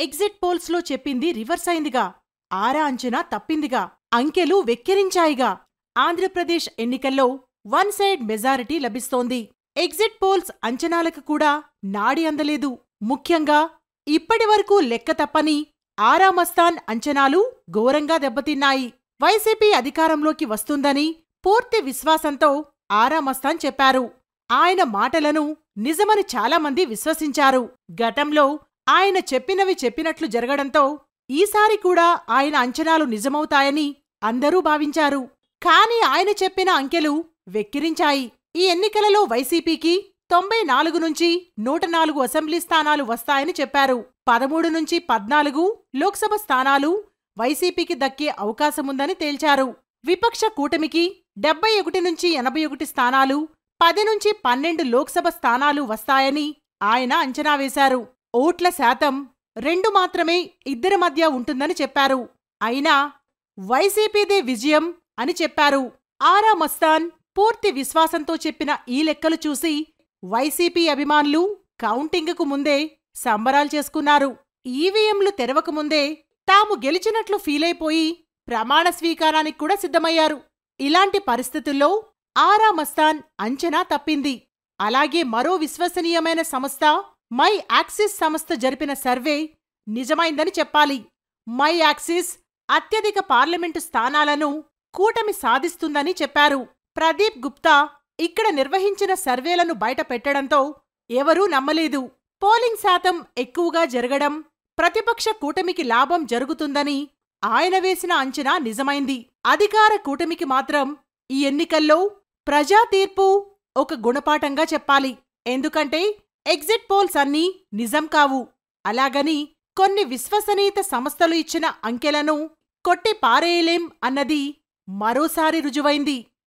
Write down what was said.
Exit పోల్స్లో చెప్పింది reverse అయిందిగా. ఆరా అంచనా తప్పిందిగా. అంకెలు వెక్కిరించాయిగా. ఆంధ్రప్రదేశ్ ఎన్నికల్లో వన్ సైడ్ మెజారిటీ లభిస్తోంది. ఎగ్జిట్ పోల్స్ అంచనాలకు కూడా నాడి అందలేదు. ముఖ్యంగా ఇప్పటివరకు లెక్క తప్పని ఆరా మస్తాన్ అంచనాలు ఘోరంగా దెబ్బతిన్నాయి. వైసీపీ అధికారంలోకి వస్తుందని పూర్తి విశ్వాసంతో ఆరా మస్తాన్ చెప్పారు. ఆయన మాటలను నిజమని చాలామంది విశ్వసించారు. గతంలో ఆయన చెప్పినవి చెప్పినట్లు జరగడంతో ఈసారి కూడా ఆయన అంచనాలు నిజమవుతాయని అందరూ భావించారు. కాని ఆయన చెప్పిన అంకెలు వెక్కిరించాయి. ఈ ఎన్నికలలో వైసీపీకి 94 నుంచి 104 అసెంబ్లీ స్థానాలు వస్తాయని చెప్పారు. 13 నుంచి 14 లోక్సభ స్థానాలు వైసీపీకి దక్కే అవకాశముందని తేల్చారు. విపక్ష కూటమికి 71 నుంచి 81 స్థానాలు, 10 నుంచి 12 లోక్సభ స్థానాలు వస్తాయని ఆయన అంచనా వేశారు. ఓట్ల శాతం 2 మాత్రమే ఇద్దరి మధ్య ఉంటుందని చెప్పారు. అయినా వైసీపీదే విజయం అని చెప్పారు. ఆరా మస్తాన్ పూర్తి విశ్వాసంతో చెప్పిన ఈ లెక్కలు చూసి వైసీపీ అభిమానులు కౌంటింగుకు ముందే సంబరాలు చేసుకున్నారు. ఈవీఎంలు తెరవకముందే తాము గెలిచినట్లు ఫీలైపోయి ప్రమాణ స్వీకారానికి కూడా సిద్ధమయ్యారు. ఇలాంటి పరిస్థితుల్లో ఆరా మస్తాన్ అంచనా తప్పింది. అలాగే మరో విశ్వసనీయమైన సంస్థ మై యాక్సిస్ సంస్థ జరిపిన సర్వే నిజమైందని చెప్పాలి. మై యాక్సిస్ అత్యధిక పార్లమెంటు స్థానాలను కూటమి సాధిస్తుందని చెప్పారు. ప్రదీప్ గుప్తా ఇక్కడ నిర్వహించిన సర్వేలను బయట పెట్టడంతో ఎవరూ నమ్మలేదు. పోలింగ్ శాతం ఎక్కువగా జరగడం, ప్రతిపక్ష కూటమికి లాభం జరుగుతుందని ఆయన వేసిన అంచనా నిజమైంది. అధికార కూటమికి మాత్రం ఈ ఎన్నికల్లో ప్రజా తీర్పు ఒక గుణపాఠంగా చెప్పాలి. ఎందుకంటే ఎగ్జిట్ పోల్స్ అన్నీ నిజం కావు. అలాగని కొన్ని విశ్వసనీయత సంస్థలు ఇచ్చిన అంకెలను కొట్టి పారేయలేం అన్నది మరోసారి రుజువైంది.